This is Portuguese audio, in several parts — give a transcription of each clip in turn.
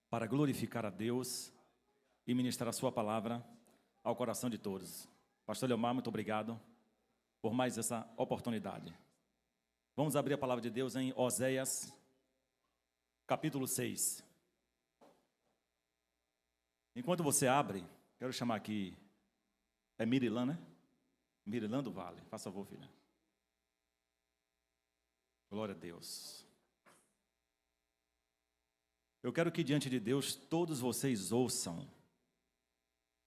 para glorificar a Deus e ministrar a sua palavra ao coração de todos. Pastor Leomar, muito obrigado por mais essa oportunidade. Vamos abrir a palavra de Deus em Oséias, capítulo 6. Enquanto você abre, quero chamar aqui, é Mirilã, né? Mirilã do Vale, faça favor, filha. Glória a Deus. Eu quero que diante de Deus todos vocês ouçam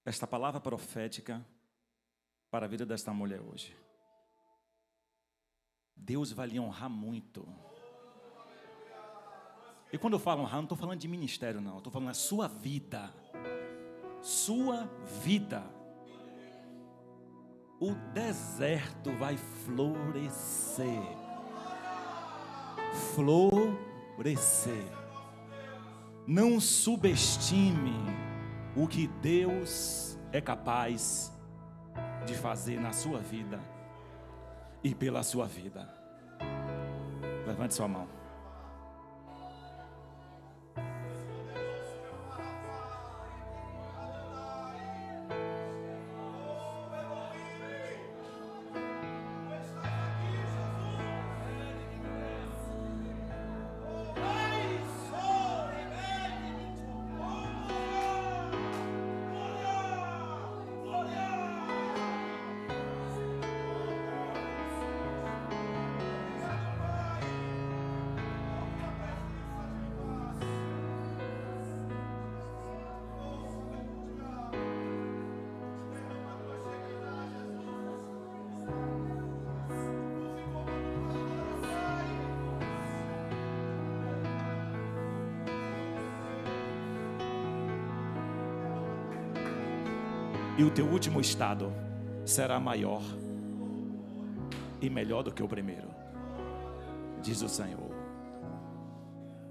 esta palavra profética para a vida desta mulher hoje. Deus vai lhe honrar muito. E quando eu falo honrar, não estou falando de ministério, não. Estou falando da sua vida. Sua vida. O deserto vai florescer. Florescer. Não subestime o que Deus é capaz de fazer na sua vida e pela sua vida. Levante sua mão. E o teu último estado será maior e melhor do que o primeiro, diz o Senhor.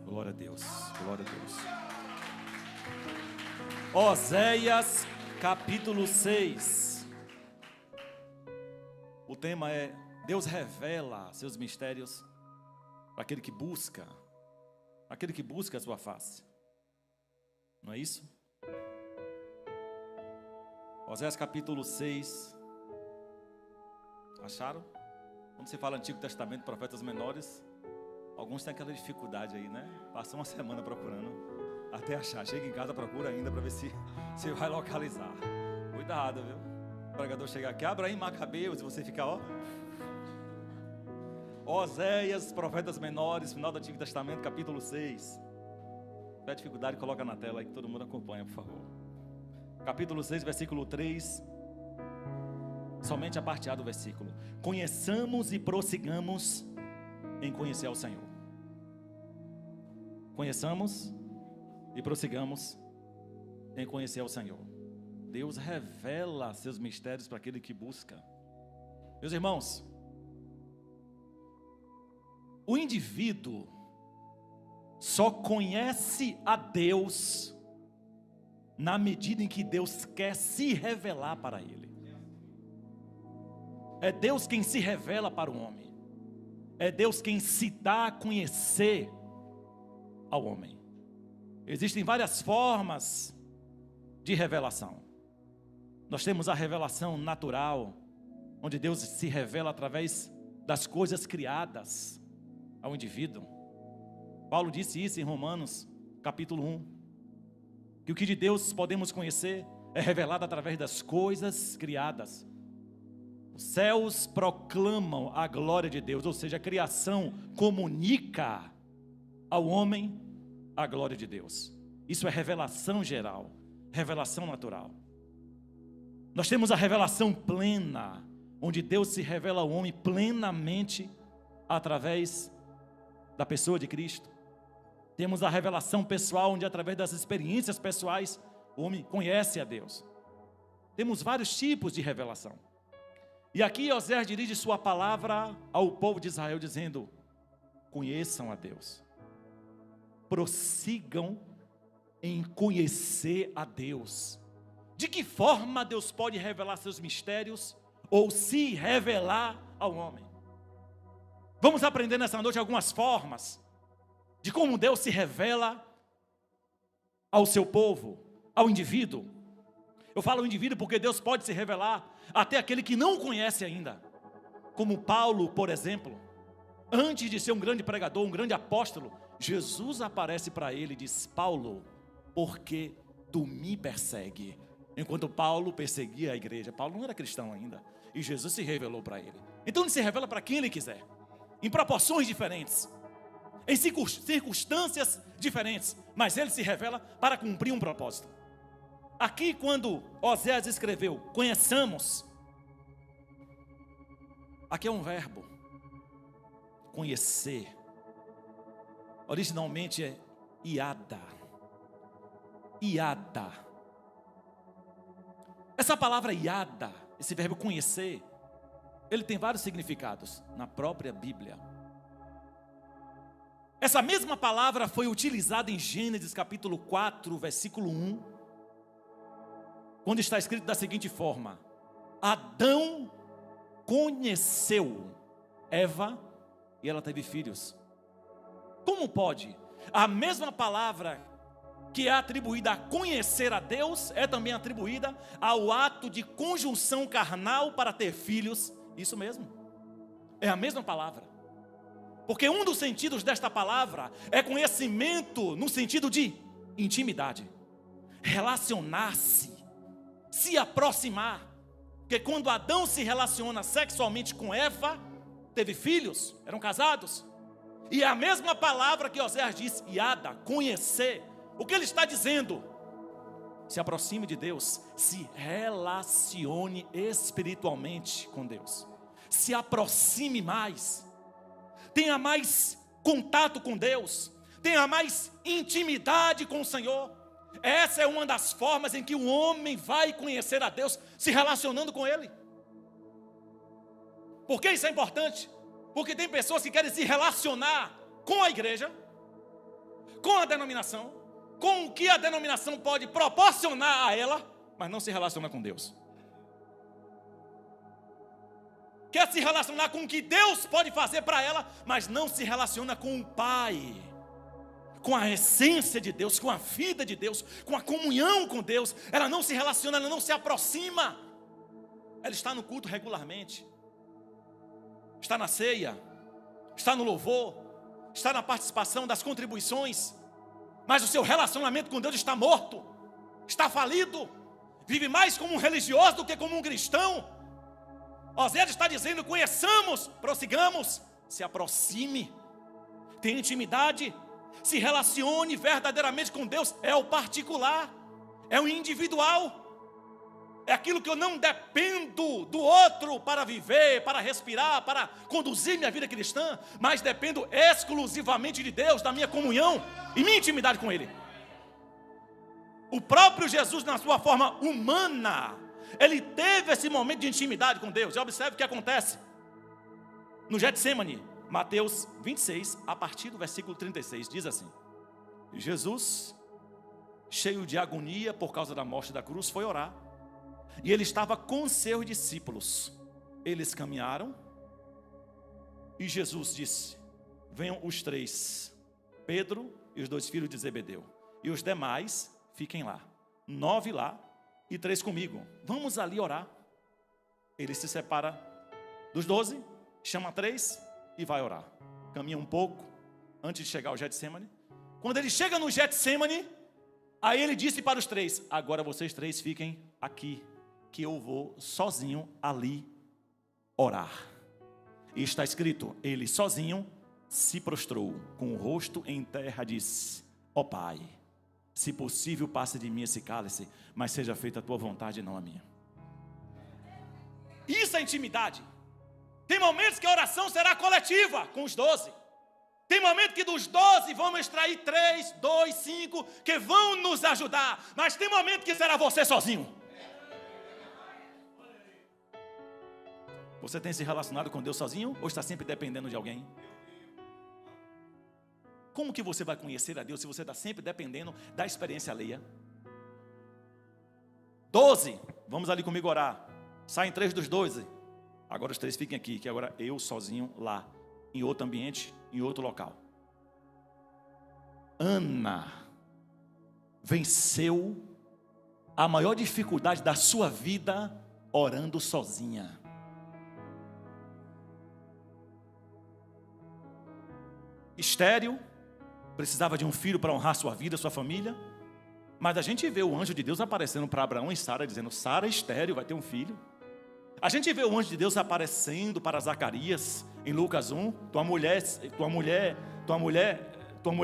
Glória a Deus, glória a Deus. Oséias capítulo 6. O tema é: Deus revela seus mistérios para aquele que busca a sua face. Não é isso? Oséias capítulo 6. Acharam? Quando se fala Antigo Testamento, profetas menores, alguns têm aquela dificuldade aí, né? Passam uma semana procurando até achar. Chega em casa, procura ainda para ver se vai localizar. Cuidado, viu? O pregador chegar aqui, abra aí Macabeus e você fica, ó. Oséias, profetas menores, final do Antigo Testamento, capítulo 6. Se tiver dificuldade, coloca na tela aí que todo mundo acompanha, por favor. Capítulo 6, versículo 3. Somente a parte A do versículo. Conheçamos e prossigamos em conhecer ao Senhor. Conheçamos e prossigamos em conhecer ao Senhor. Deus revela seus mistérios para aquele que busca. Meus irmãos, o indivíduo só conhece a Deus na medida em que Deus quer se revelar para ele. É Deus quem se revela para o homem. É Deus quem se dá a conhecer ao homem. Existem várias formas de revelação. Nós temos a revelação natural, onde Deus se revela através das coisas criadas ao indivíduo. Paulo disse isso em Romanos capítulo 1. Que o que de Deus podemos conhecer é revelado através das coisas criadas. Os céus proclamam a glória de Deus, ou seja, a criação comunica ao homem a glória de Deus. Isso é revelação geral, revelação natural. Nós temos a revelação plena, onde Deus se revela ao homem plenamente através da pessoa de Cristo. Temos a revelação pessoal, onde através das experiências pessoais o homem conhece a Deus. Temos vários tipos de revelação. E aqui Oséias dirige sua palavra ao povo de Israel dizendo: conheçam a Deus. Prossigam em conhecer a Deus. De que forma Deus pode revelar seus mistérios ou se revelar ao homem? Vamos aprender nessa noite algumas formas de como Deus se revela ao seu povo, ao indivíduo. Eu falo indivíduo porque Deus pode se revelar até aquele que não o conhece ainda. Como Paulo, por exemplo, antes de ser um grande pregador, um grande apóstolo, Jesus aparece para ele e diz: Paulo, por que tu me persegue? Enquanto Paulo perseguia a igreja, Paulo não era cristão ainda, e Jesus se revelou para ele. Então ele se revela para quem ele quiser, em proporções diferentes, em circunstâncias diferentes, mas ele se revela para cumprir um propósito. Aqui, quando Oséias escreveu, conheçamos, aqui é um verbo, conhecer. Originalmente é iada. Iada. Essa palavra iada, esse verbo conhecer, ele tem vários significados na própria Bíblia. Essa mesma palavra foi utilizada em Gênesis capítulo 4, versículo 1, quando está escrito da seguinte forma: Adão conheceu Eva e ela teve filhos. Como pode? A mesma palavra que é atribuída a conhecer a Deus é também atribuída ao ato de conjunção carnal para ter filhos. Isso mesmo, é a mesma palavra. Porque um dos sentidos desta palavra é conhecimento no sentido de intimidade, relacionar-se, se aproximar. Porque quando Adão se relaciona sexualmente com Eva, teve filhos, eram casados. E é a mesma palavra que Oséias diz, iada, conhecer. O que ele está dizendo? Se aproxime de Deus, se relacione espiritualmente com Deus, se aproxime mais, tenha mais contato com Deus, tenha mais intimidade com o Senhor. Essa é uma das formas em que o homem vai conhecer a Deus, se relacionando com Ele. Por que isso é importante? Porque tem pessoas que querem se relacionar com a igreja, com a denominação, com o que a denominação pode proporcionar a ela, mas não se relaciona com Deus. Quer se relacionar com o que Deus pode fazer para ela, mas não se relaciona com o Pai, com a essência de Deus, com a vida de Deus, com a comunhão com Deus. Ela não se relaciona, ela não se aproxima. Ela está no culto regularmente, está na ceia, está no louvor, está na participação das contribuições, mas o seu relacionamento com Deus está morto, está falido, vive mais como um religioso do que como um cristão. Oséias está dizendo: conheçamos, prossigamos, se aproxime, tenha intimidade, se relacione verdadeiramente com Deus. É o particular, é o individual, é aquilo que eu não dependo do outro para viver, para respirar, para conduzir minha vida cristã, mas dependo exclusivamente de Deus, da minha comunhão e minha intimidade com Ele. O próprio Jesus, na sua forma humana, Ele teve esse momento de intimidade com Deus. E observe o que acontece no Getsêmani, Mateus 26, a partir do versículo 36, diz assim: Jesus, cheio de agonia por causa da morte da cruz, foi orar. E ele estava com seus discípulos. Eles caminharam e Jesus disse: venham os três, Pedro e os 2 filhos de Zebedeu, e os demais fiquem lá, 9 lá e 3 comigo, vamos ali orar. Ele se separa dos 12, chama 3 e vai orar. Caminha um pouco antes de chegar ao Getsêmani. Quando ele chega no Getsêmani, aí ele disse para os 3: agora vocês 3 fiquem aqui, que eu vou sozinho ali orar. E está escrito: ele sozinho se prostrou, com o rosto em terra, disse: ó Pai, se possível passe de mim esse cálice, mas seja feita a tua vontade e não a minha. Isso é intimidade. Tem momentos que a oração será coletiva com os 12. Tem momento que dos 12 vamos extrair 3, 2, 5 que vão nos ajudar, mas tem momento que será você sozinho. Você tem se relacionado com Deus sozinho ou está sempre dependendo de alguém? Como que você vai conhecer a Deus se você está sempre dependendo da experiência alheia? 12, vamos ali comigo orar. Saem 3 dos 12. Agora os 3 fiquem aqui, que agora eu sozinho lá, em outro ambiente, em outro local. Ana venceu a maior dificuldade da sua vida orando sozinha. Estéril, precisava de um filho para honrar sua vida, sua família. Mas a gente vê o anjo de Deus aparecendo para Abraão e Sara, dizendo: Sara é estéril, vai ter um filho. A gente vê o anjo de Deus aparecendo para Zacarias em Lucas 1, tua mulher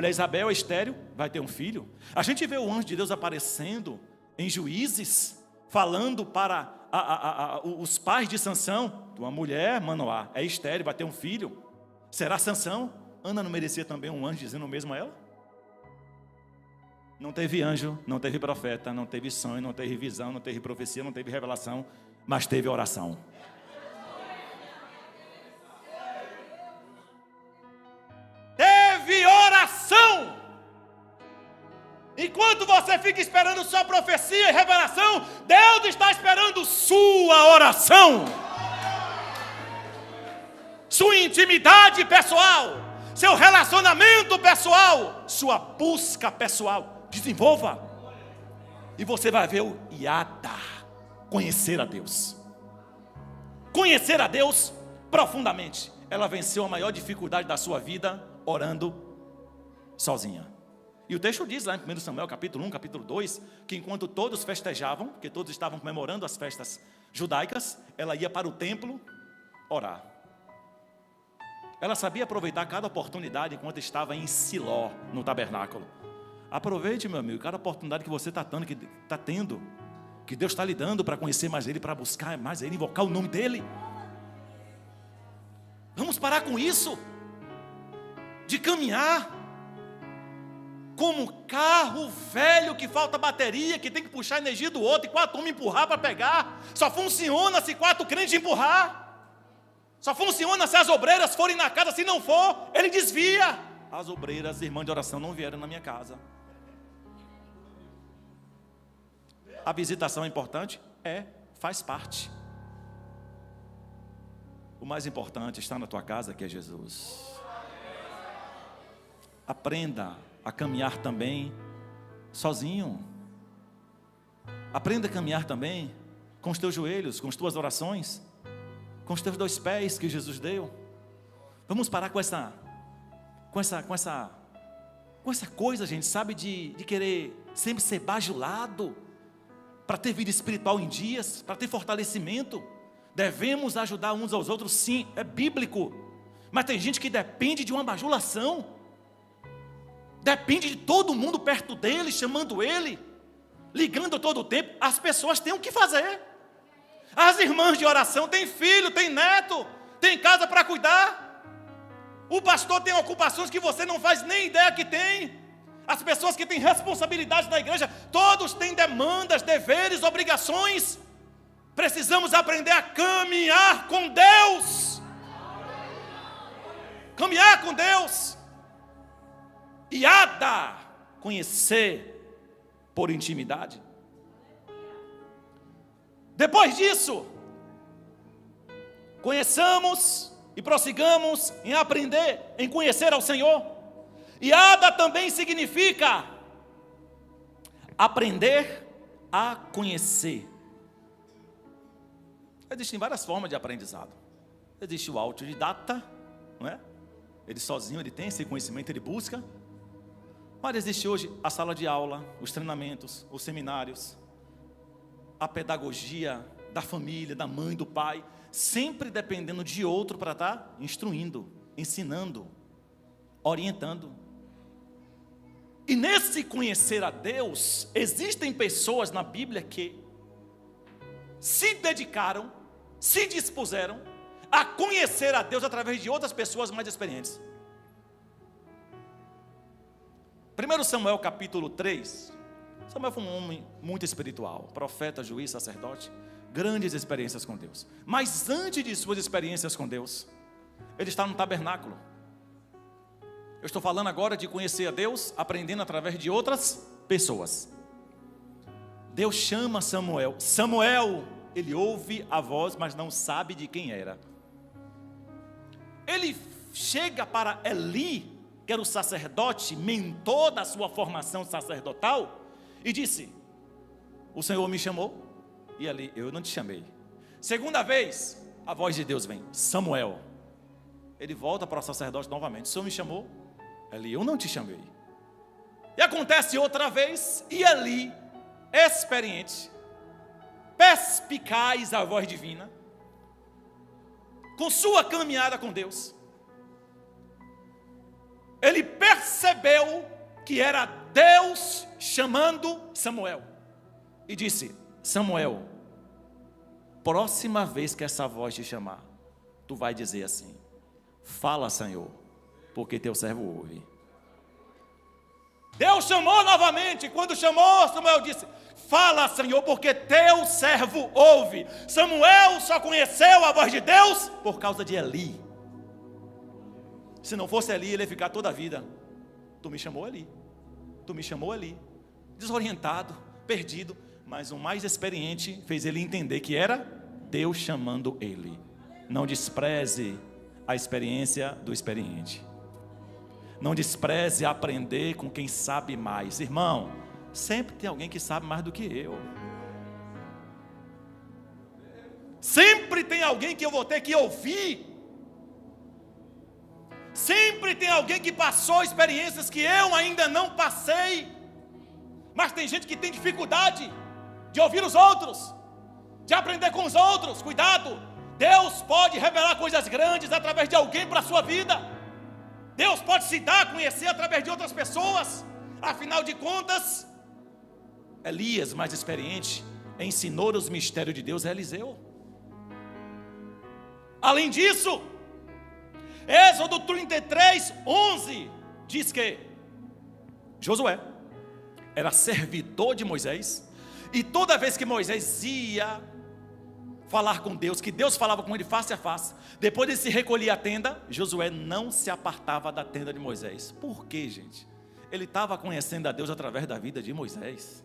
Isabel é estéril, vai ter um filho. A gente vê o anjo de Deus aparecendo em Juízes, falando para os pais de Sansão: tua mulher, Manoá, é estéril, vai ter um filho. Será Sansão? Ana não merecia também um anjo dizendo o mesmo a ela? Não teve anjo, não teve profeta, não teve sonho, não teve visão, não teve profecia, não teve revelação, mas teve oração. Teve oração. Enquanto você fica esperando sua profecia e revelação, Deus está esperando sua oração. Sua intimidade pessoal, seu relacionamento pessoal, sua busca pessoal. Desenvolva. E você vai ver o Iada, conhecer a Deus. Conhecer a Deus profundamente. Ela venceu a maior dificuldade da sua vida orando sozinha. E o texto diz lá em 1 Samuel capítulo 1, capítulo 2, que enquanto todos festejavam, porque todos estavam comemorando as festas judaicas, ela ia para o templo orar. Ela sabia aproveitar cada oportunidade enquanto estava em Siló, no tabernáculo. Aproveite, meu amigo, cada oportunidade que você está tendo, que Deus está lhe dando para conhecer mais Ele, para buscar mais Ele, invocar o nome dEle. Vamos parar com isso, de caminhar como carro velho que falta bateria, que tem que puxar a energia do outro, e 4 homens empurrar para pegar. Só funciona se 4 crentes empurrar. Só funciona se as obreiras forem na casa. Se não for, ele desvia. As obreiras, irmãs de oração, não vieram na minha casa. A visitação é importante? Faz parte. O mais importante está na tua casa, que é Jesus. Aprenda a caminhar também sozinho. Aprenda a caminhar também com os teus joelhos, com as tuas orações, com os teus 2 pés que Jesus deu. Vamos parar com essa coisa, gente, sabe, de querer sempre ser bajulado para ter vida espiritual em dias, para ter fortalecimento. Devemos ajudar uns aos outros, sim, é bíblico. Mas tem gente que depende de uma bajulação, depende de todo mundo perto dele, chamando ele, ligando todo o tempo. As pessoas têm o que fazer. As irmãs de oração têm filho, têm neto, têm casa para cuidar. O pastor tem ocupações que você não faz nem ideia que tem. As pessoas que têm responsabilidades na igreja, todos têm demandas, deveres, obrigações. Precisamos aprender a caminhar com Deus. Caminhar com Deus. Iada, conhecer por intimidade. Depois disso, conheçamos e prossigamos em aprender, em conhecer ao Senhor. Iada também significa aprender a conhecer. Existem várias formas de aprendizado. Existe o autodidata, não é? Ele sozinho, ele tem esse conhecimento, ele busca. Mas existe hoje a sala de aula, os treinamentos, os seminários, a pedagogia da família, da mãe, do pai, sempre dependendo de outro para estar instruindo, ensinando, orientando. E nesse conhecer a Deus, existem pessoas na Bíblia que se dedicaram, se dispuseram a conhecer a Deus através de outras pessoas mais experientes. 1 Samuel capítulo 3, Samuel foi um homem muito espiritual, profeta, juiz, sacerdote, grandes experiências com Deus. Mas antes de suas experiências com Deus, ele está no tabernáculo. Eu estou falando agora de conhecer a Deus, aprendendo através de outras pessoas. Deus chama Samuel. Samuel, ele ouve a voz, mas não sabe de quem era. Ele chega para Eli, que era o sacerdote, mentor da sua formação sacerdotal, e disse: o Senhor me chamou. E ali: eu não te chamei. Segunda vez, a voz de Deus vem: Samuel. Ele volta para o sacerdote novamente: o Senhor me chamou. Ali: eu não te chamei. E acontece outra vez, e ali, experiente, perspicaz a voz divina, com sua caminhada com Deus, ele percebeu que era Deus chamando Samuel, e disse: Samuel, próxima vez que essa voz te chamar, tu vai dizer assim: fala, Senhor, porque teu servo ouve. Deus chamou novamente. Quando chamou, Samuel disse: fala, Senhor, porque teu servo ouve. Samuel só conheceu a voz de Deus por causa de Eli. Se não fosse Eli, ele ia ficar toda a vida: tu me chamou ali, tu me chamou ali. Desorientado, perdido. Mas o mais experiente fez ele entender que era Deus chamando ele. Não despreze a experiência do experiente. Não despreze aprender com quem sabe mais. Irmão, sempre tem alguém que sabe mais do que eu. Sempre tem alguém que eu vou ter que ouvir. Sempre tem alguém que passou experiências que eu ainda não passei. Mas tem gente que tem dificuldade de ouvir os outros, de aprender com os outros. Cuidado, Deus pode revelar coisas grandes através de alguém para a sua vida. Deus pode se dar a conhecer através de outras pessoas. Afinal de contas, Elias, mais experiente, ensinou os mistérios de Deus a Eliseu. Além disso, Êxodo 33, 11 diz que Josué era servidor de Moisés, e toda vez que Moisés ia falar com Deus, que Deus falava com ele face a face, depois de se recolher à tenda, Josué não se apartava da tenda de Moisés. Por quê, gente? Ele estava conhecendo a Deus através da vida de Moisés.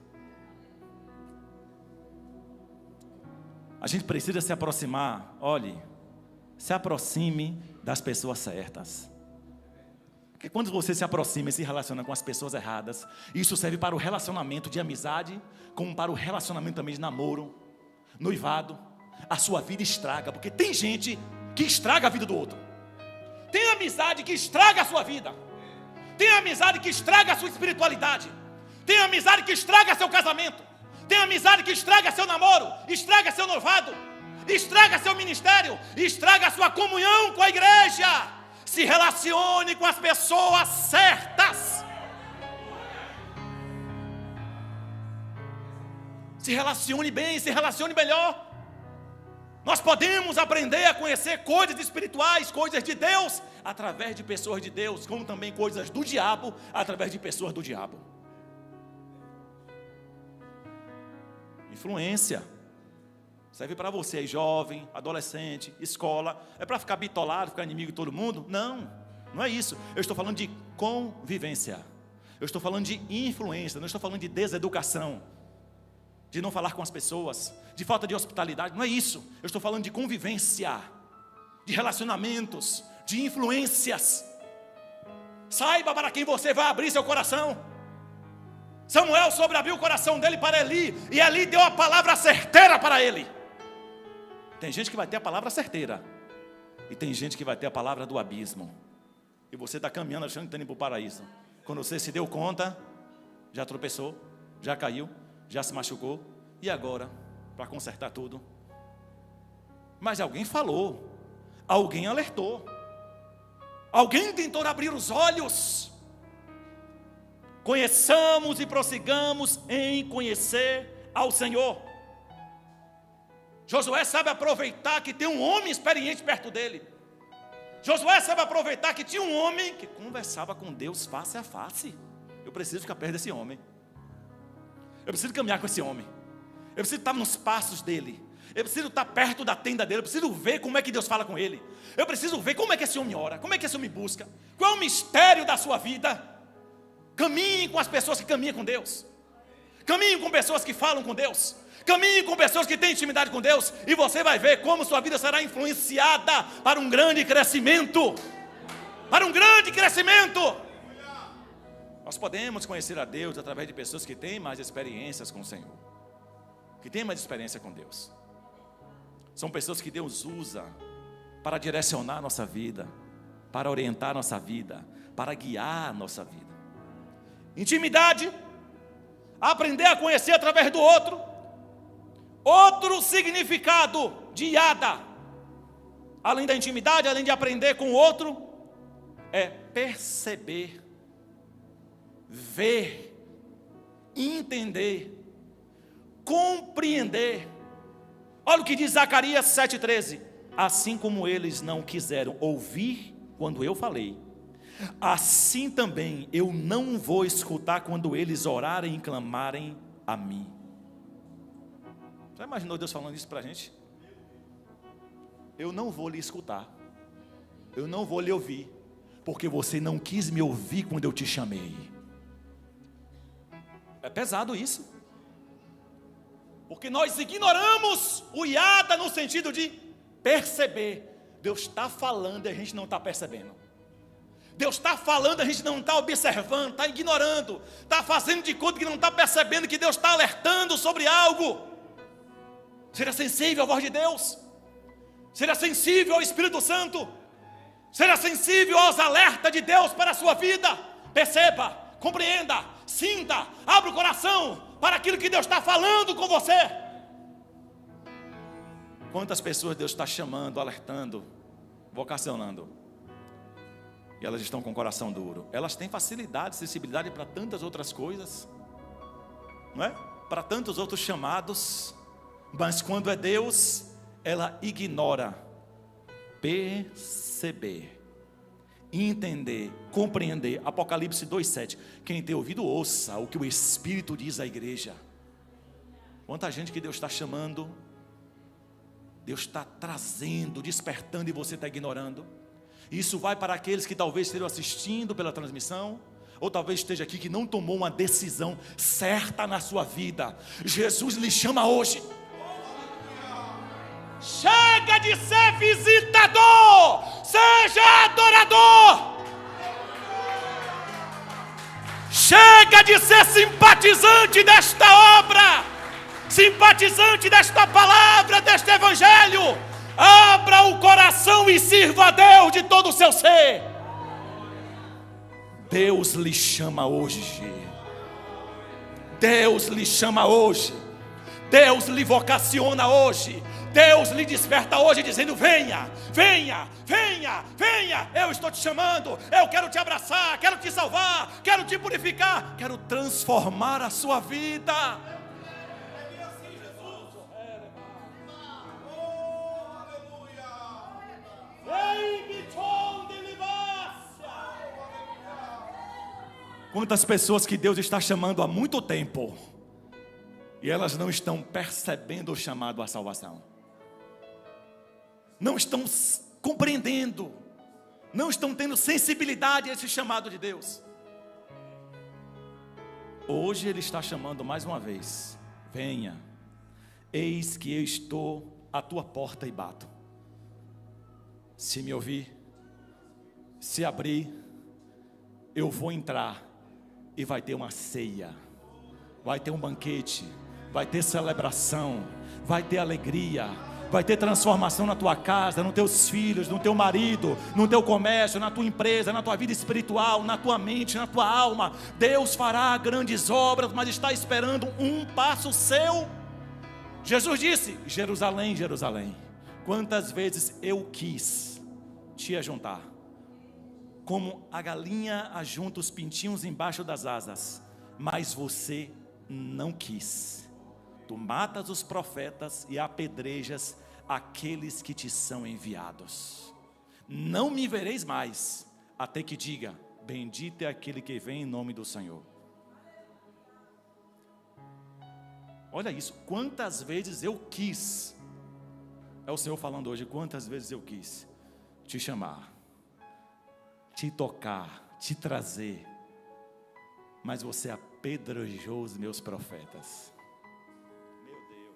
A gente precisa se aproximar. Olhe, se aproxime das pessoas certas. Porque quando você se aproxima e se relaciona com as pessoas erradas, isso serve para o relacionamento de amizade, como para o relacionamento também de namoro, noivado. A sua vida estraga, porque tem gente que estraga a vida do outro. Tem amizade que estraga a sua vida. Tem amizade que estraga a sua espiritualidade. Tem amizade que estraga seu casamento. Tem amizade que estraga seu namoro, estraga seu noivado, estraga seu ministério, estraga a sua comunhão com a igreja. Se relacione com as pessoas certas. Se relacione bem, se relacione melhor. Nós podemos aprender a conhecer coisas espirituais, coisas de Deus, através de pessoas de Deus, como também coisas do diabo, através de pessoas do diabo. Influência serve para você aí, jovem, adolescente, escola. É para ficar bitolado, ficar inimigo de todo mundo? Não, não é isso. Eu estou falando de convivência. Eu estou falando de influência, não estou falando de deseducação, de não falar com as pessoas, de falta de hospitalidade. Não é isso. Eu estou falando de convivência, de relacionamentos, de influências. Saiba para quem você vai abrir seu coração. Samuel soube abrir o coração dele para Eli, e Eli deu a palavra certeira para ele. Tem gente que vai ter a palavra certeira, e tem gente que vai ter a palavra do abismo. E você está caminhando achando que está indo para o paraíso. Quando você se deu conta, já tropeçou, já caiu, já se machucou. E agora, para consertar tudo? Mas alguém falou, alguém alertou, alguém tentou abrir os olhos. Conheçamos e prossigamos em conhecer ao Senhor. Josué sabe aproveitar que tem um homem experiente perto dele. Josué sabe aproveitar que tinha um homem que conversava com Deus face a face. Eu preciso ficar perto desse homem. Eu preciso caminhar com esse homem. Eu preciso estar nos passos dele. Eu preciso estar perto da tenda dele. Eu preciso ver como é que Deus fala com ele. Eu preciso ver como é que esse homem ora, como é que esse homem busca, qual é o mistério da sua vida. Caminhe com as pessoas que caminham com Deus. Caminhe com pessoas que falam com Deus. Caminhe com pessoas que têm intimidade com Deus. E você vai ver como sua vida será influenciada para um grande crescimento. Para um grande crescimento. Nós podemos conhecer a Deus através de pessoas que têm mais experiências com o Senhor, que têm mais experiência com Deus. São pessoas que Deus usa para direcionar a nossa vida, para orientar a nossa vida, para guiar a nossa vida. Intimidade, aprender a conhecer através do outro. Outro significado de Yada, além da intimidade, além de aprender com o outro, é perceber, ver, entender, compreender. Olha o que diz Zacarias 7,13: assim como eles não quiseram ouvir quando eu falei, assim também eu não vou escutar quando eles orarem e clamarem a mim. Já imaginou Deus falando isso para a gente? Eu não vou lhe escutar, eu não vou lhe ouvir, porque você não quis me ouvir quando eu te chamei. É pesado isso, porque nós ignoramos o Yada no sentido de perceber. Deus está falando e a gente não está percebendo. Deus está falando, a gente não está observando, está ignorando, está fazendo de conta que não está percebendo que Deus está alertando sobre algo. Seja sensível à voz de Deus, seja sensível ao Espírito Santo, seja sensível aos alertas de Deus para a sua vida. Perceba, compreenda, sinta, abra o coração para aquilo que Deus está falando com você. Quantas pessoas Deus está chamando, alertando, vocacionando, e elas estão com o coração duro. Elas têm facilidade, sensibilidade para tantas outras coisas, não é? Para tantos outros chamados, mas quando é Deus, ela ignora. Perceber, entender, compreender. Apocalipse 2,7: quem tem ouvido, ouça o que o Espírito diz à igreja. Quanta gente que Deus está chamando, Deus está trazendo, despertando, e você está ignorando. Isso vai para aqueles que talvez estejam assistindo pela transmissão, ou talvez esteja aqui que não tomou uma decisão certa na sua vida. Jesus lhe chama hoje. Chega de ser visitador, seja adorador. Chega de ser simpatizante desta obra, simpatizante desta palavra, deste evangelho. Abra o coração e sirva a Deus de todo o seu ser. Deus lhe chama hoje. Deus lhe chama hoje. Deus lhe vocaciona hoje. Deus lhe desperta hoje dizendo: venha, venha, venha, venha. Eu estou te chamando, eu quero te abraçar, quero te salvar, quero te purificar, quero transformar a sua vida. Quantas pessoas que Deus está chamando há muito tempo e elas não estão percebendo o chamado à salvação, não estão compreendendo, não estão tendo sensibilidade a esse chamado de Deus. Hoje Ele está chamando mais uma vez: venha, eis que eu estou à tua porta e bato. Se me ouvir, se abrir, eu vou entrar e vai ter uma ceia, vai ter um banquete, vai ter celebração, vai ter alegria, vai ter transformação na tua casa, nos teus filhos, no teu marido, no teu comércio, na tua empresa, na tua vida espiritual, na tua mente, na tua alma. Deus fará grandes obras, mas está esperando um passo seu. Jesus disse: Jerusalém, Jerusalém, quantas vezes eu quis te ajuntar, como a galinha ajunta os pintinhos embaixo das asas, mas você não quis. Tu matas os profetas e apedrejas aqueles que te são enviados. Não me vereis mais, até que diga: bendito é aquele que vem em nome do Senhor. Olha isso, quantas vezes eu quis. É o Senhor falando hoje: quantas vezes eu quis te chamar, te tocar, te trazer, mas você apedrejou os meus profetas. Meu Deus,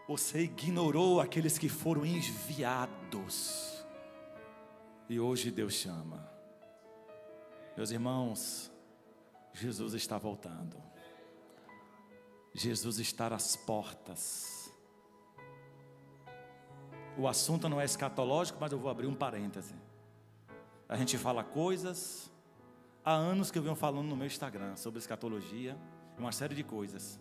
você ignorou aqueles que foram enviados, e hoje Deus chama. Meus irmãos, Jesus está voltando. Jesus está às portas. O assunto não é escatológico, mas eu vou abrir um parêntese. A gente fala coisas, há anos que eu venho falando no meu Instagram sobre escatologia, uma série de coisas.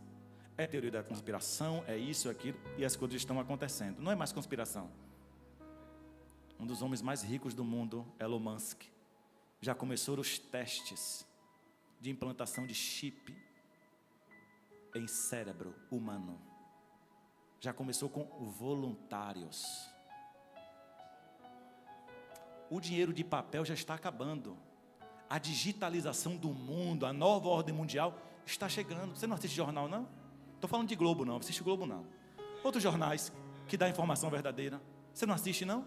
É teoria da conspiração, é isso, é aquilo, e as coisas estão acontecendo. Não é mais conspiração. Um dos homens mais ricos do mundo, Elon Musk, já começou os testes de implantação de chip em cérebro humano. Já começou com voluntários. O dinheiro de papel já está acabando. A digitalização do mundo, a nova ordem mundial está chegando. Você não assiste jornal, não? Estou falando de Globo, não. Assiste Globo, não. Outros jornais que dão informação verdadeira. Você não assiste, não?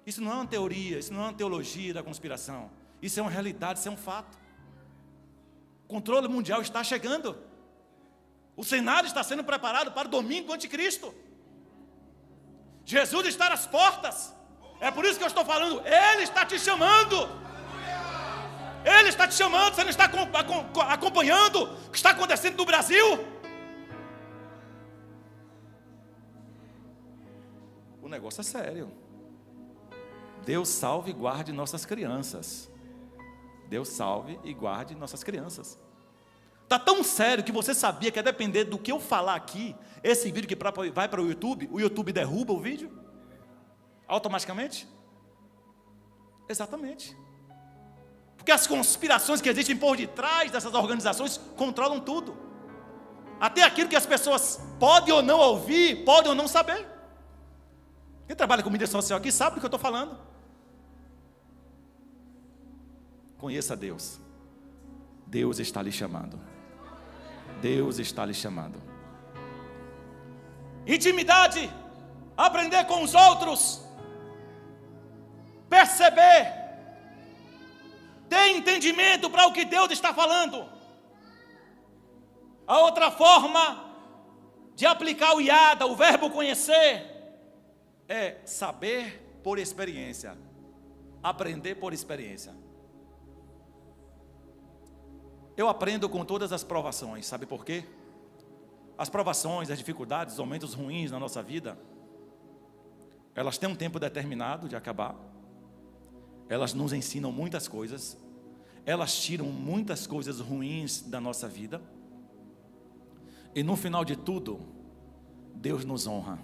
Isso não é uma teoria, isso não é uma teologia da conspiração. Isso é uma realidade, isso é um fato. O controle mundial está chegando. O cenário está sendo preparado para o domínio do anticristo. Jesus está às portas. É por isso que eu estou falando, Ele está te chamando. Ele está te chamando, você não está acompanhando o que está acontecendo no Brasil? O negócio é sério. Deus salve e guarde nossas crianças. Deus salve e guarde nossas crianças. Está tão sério que você sabia que a depender do que eu falar aqui, esse vídeo que vai para o YouTube derruba o vídeo? Automaticamente? Exatamente. Porque as conspirações que existem por detrás dessas organizações controlam tudo. Até aquilo que as pessoas podem ou não ouvir, podem ou não saber. Quem trabalha com mídia social aqui sabe do que eu estou falando. Conheça Deus. Deus está lhe chamando. Deus está lhe chamando. Intimidade. Aprender com os outros. Perceber. Ter entendimento para o que Deus está falando. A outra forma de aplicar o IADA, o verbo conhecer, é saber por experiência. Aprender por experiência. Eu aprendo com todas as provações, sabe por quê? As provações, as dificuldades, os momentos ruins na nossa vida, elas têm um tempo determinado de acabar. Elas nos ensinam muitas coisas. Elas tiram muitas coisas ruins da nossa vida. E no final de tudo, Deus nos honra.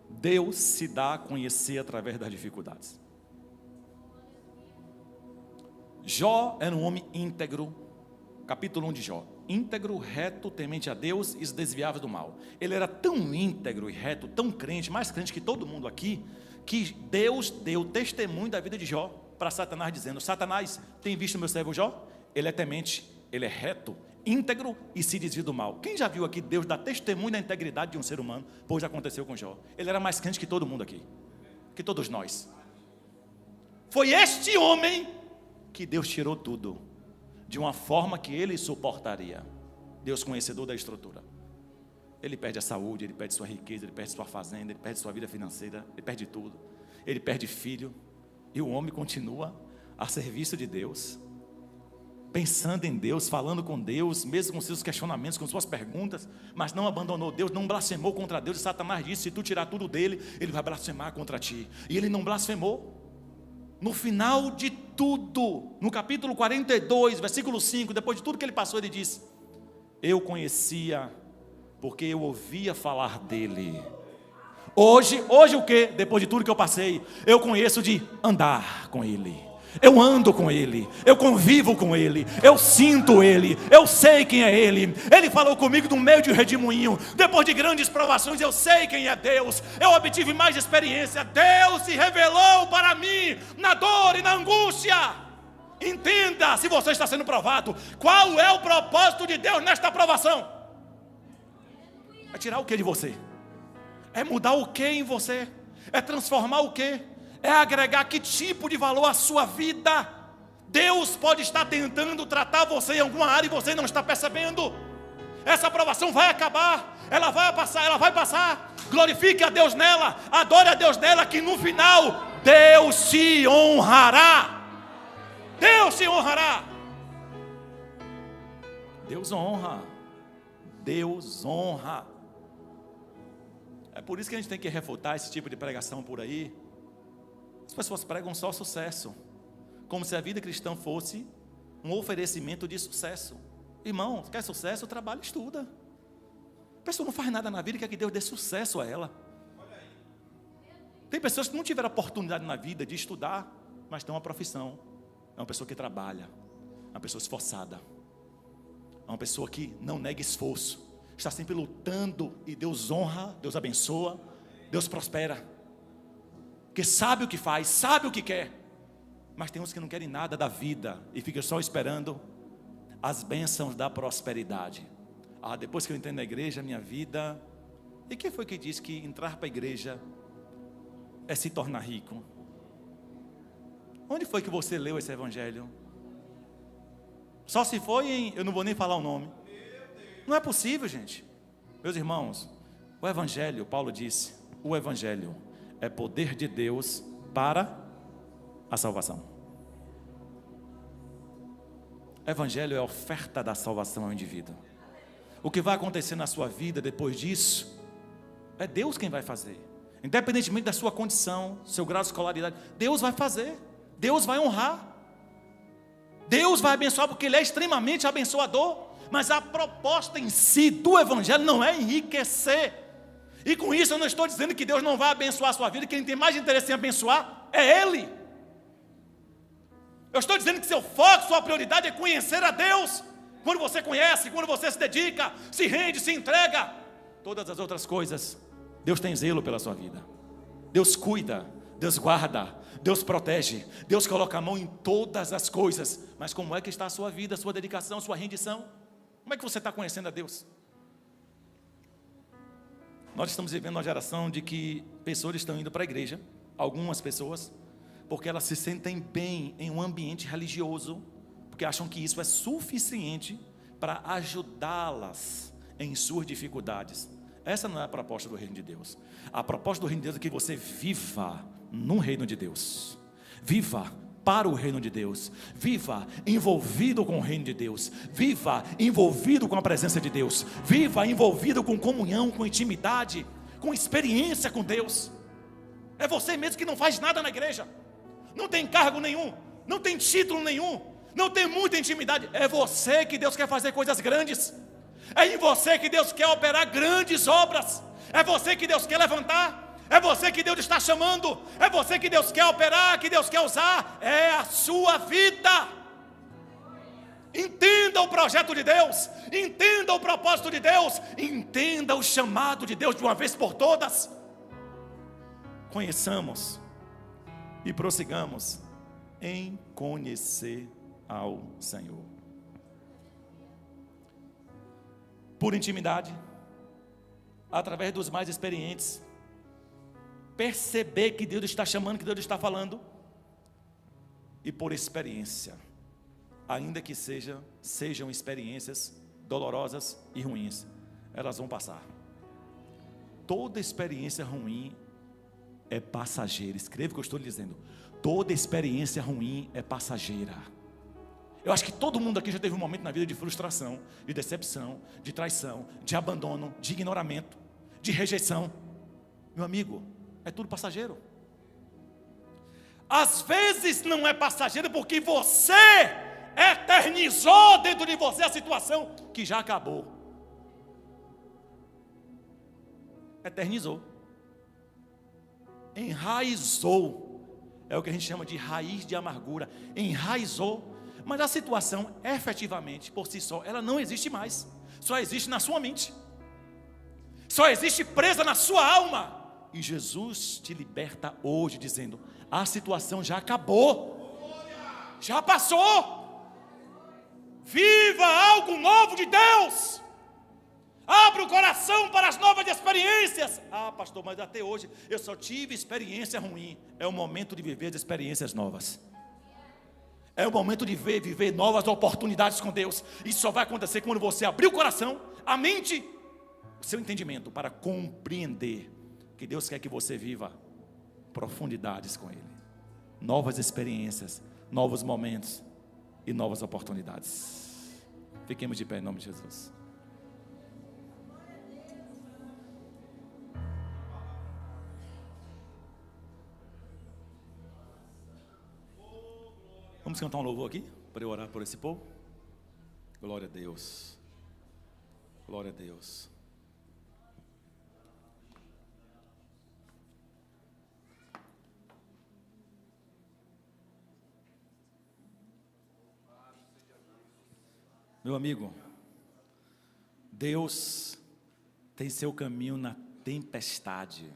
Deus se dá a conhecer através das dificuldades. Jó era um homem íntegro, capítulo 1 de Jó. Íntegro, reto, temente a Deus e se desviava do mal. Ele era tão íntegro e reto, tão crente, mais crente que todo mundo aqui, que Deus deu testemunho da vida de Jó para Satanás, dizendo: Satanás, tem visto o meu servo Jó? Ele é temente, ele é reto, íntegro e se desvia do mal. Quem já viu aqui Deus dar testemunho da integridade de um ser humano? Pois aconteceu com Jó. Ele era mais crente que todo mundo aqui, que todos nós. Foi este homem que Deus tirou tudo, de uma forma que ele suportaria. Deus conhecedor da estrutura. Ele perde a saúde, ele perde sua riqueza, ele perde sua fazenda, ele perde sua vida financeira, ele perde tudo. Ele perde filho, e o homem continua a serviço de Deus, pensando em Deus, falando com Deus, mesmo com seus questionamentos, com suas perguntas, mas não abandonou Deus, não blasfemou contra Deus. E Satanás disse: se tu tirar tudo dele, ele vai blasfemar contra ti. E ele não blasfemou. No final de tudo, no capítulo 42, versículo 5, depois de tudo que ele passou, ele diz: eu conhecia, porque eu ouvia falar dele. Hoje o que? Depois de tudo que eu passei, eu conheço de andar com ele. Eu ando com ele, eu convivo com ele, eu sinto ele, eu sei quem é ele. Ele falou comigo no meio de um redemoinho. Depois de grandes provações, eu sei quem é Deus. Eu obtive mais experiência. Deus se revelou para mim na dor e na angústia. Entenda, se você está sendo provado, qual é o propósito de Deus nesta provação? É tirar o que de você? É mudar o que em você? É transformar o que? É agregar que tipo de valor à sua vida? Deus pode estar tentando tratar você em alguma área e você não está percebendo. Essa aprovação vai acabar, ela vai passar. Glorifique a Deus nela, adore a Deus nela, que no final Deus te honrará. Deus te honrará. Deus honra. Deus honra. É por isso que a gente tem que refutar esse tipo de pregação por aí. As pessoas pregam só sucesso, como se a vida cristã fosse um oferecimento de sucesso. Irmão, quer sucesso? Trabalha e estuda. A pessoa não faz nada na vida e quer que Deus dê sucesso a ela. Tem pessoas que não tiveram oportunidade na vida de estudar, mas têm uma profissão. É uma pessoa que trabalha, é uma pessoa esforçada, é uma pessoa que não nega esforço, está sempre lutando, e Deus honra, Deus abençoa, Deus prospera, porque sabe o que faz, sabe o que quer. Mas tem uns que não querem nada da vida e ficam só esperando as bênçãos da prosperidade. Depois que eu entrei na igreja, minha vida... E quem foi que disse que entrar para a igreja é se tornar rico? Onde foi que você leu esse evangelho? Só se foi em... Eu não vou nem falar o nome. Não é possível, gente. Meus irmãos, o evangelho, Paulo disse, o evangelho é poder de Deus para a salvação. O evangelho é a oferta da salvação ao indivíduo. O que vai acontecer na sua vida depois disso, é Deus quem vai fazer. Independentemente da sua condição, seu grau de escolaridade, Deus vai fazer. Deus vai honrar. Deus vai abençoar, porque Ele é extremamente abençoador. Mas a proposta em si do evangelho não é enriquecer. E com isso eu não estou dizendo que Deus não vai abençoar a sua vida. Quem tem mais interesse em abençoar é Ele. Eu estou dizendo que seu foco, sua prioridade é conhecer a Deus. Quando você conhece, quando você se dedica, se rende, se entrega, todas as outras coisas, Deus tem zelo pela sua vida. Deus cuida, Deus guarda, Deus protege, Deus coloca a mão em todas as coisas. Mas como é que está a sua vida, a sua dedicação, a sua rendição? Como é que você está conhecendo a Deus? Nós estamos vivendo uma geração de que pessoas estão indo para a igreja, algumas pessoas, porque elas se sentem bem em um ambiente religioso, porque acham que isso é suficiente para ajudá-las em suas dificuldades. Essa não é a proposta do reino de Deus. A proposta do reino de Deus é que você viva no reino de Deus. Viva para o reino de Deus. Viva envolvido com o reino de Deus. Viva envolvido com a presença de Deus. Viva envolvido com comunhão, com intimidade, com experiência com Deus. É você mesmo que não faz nada na igreja. Não tem cargo nenhum, não tem título nenhum, não tem muita intimidade. É você que Deus quer fazer coisas grandes. É em você que Deus quer operar grandes obras. É você que Deus quer levantar. É você que Deus está chamando. É você que Deus quer operar, que Deus quer usar. É a sua vida. Entenda o projeto de Deus. Entenda o propósito de Deus. Entenda o chamado de Deus de uma vez por todas. Conheçamos e prossigamos em conhecer ao Senhor. Por intimidade, através dos mais experientes, perceber que Deus está chamando, que Deus está falando, e por experiência, ainda que sejam experiências dolorosas e ruins, elas vão passar. Toda experiência ruim é passageira. Escreva o que eu estou lhe dizendo. Toda experiência ruim é passageira. Eu acho que todo mundo aqui já teve um momento na vida de frustração, de decepção, de traição, de abandono, de ignoramento, de rejeição. Meu amigo, é tudo passageiro. Às vezes não é passageiro porque você eternizou dentro de você a situação que já acabou. Eternizou. Enraizou. É o que a gente chama de raiz de amargura. Enraizou. Mas a situação, efetivamente, por si só, ela não existe mais. Só existe na sua mente. Só existe presa na sua alma. E Jesus te liberta hoje dizendo: a situação já acabou. Já passou. Viva algo novo de Deus. Abra o coração para as novas experiências. Pastor, mas até hoje eu só tive experiência ruim. É o momento de viver as experiências novas. É o momento de viver novas oportunidades com Deus. Isso só vai acontecer quando você abrir o coração, a mente, o seu entendimento para compreender que Deus quer que você viva profundidades com Ele. Novas experiências, novos momentos, e novas oportunidades. Fiquemos de pé em nome de Jesus. Vamos cantar um louvor aqui, para eu orar por esse povo? Glória a Deus. Glória a Deus. Meu amigo, Deus tem seu caminho na tempestade.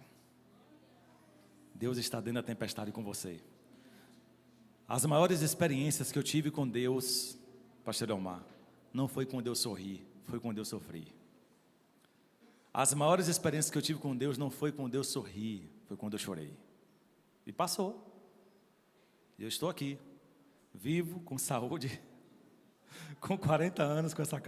Deus está dentro da tempestade com você. As maiores experiências que eu tive com Deus, pastor Elmar, não foi quando eu sorri, foi quando eu sofri. As maiores experiências que eu tive com Deus não foi quando eu sorri, foi quando eu chorei. E passou. E eu estou aqui, vivo, com saúde, com 40 anos, com essa cara.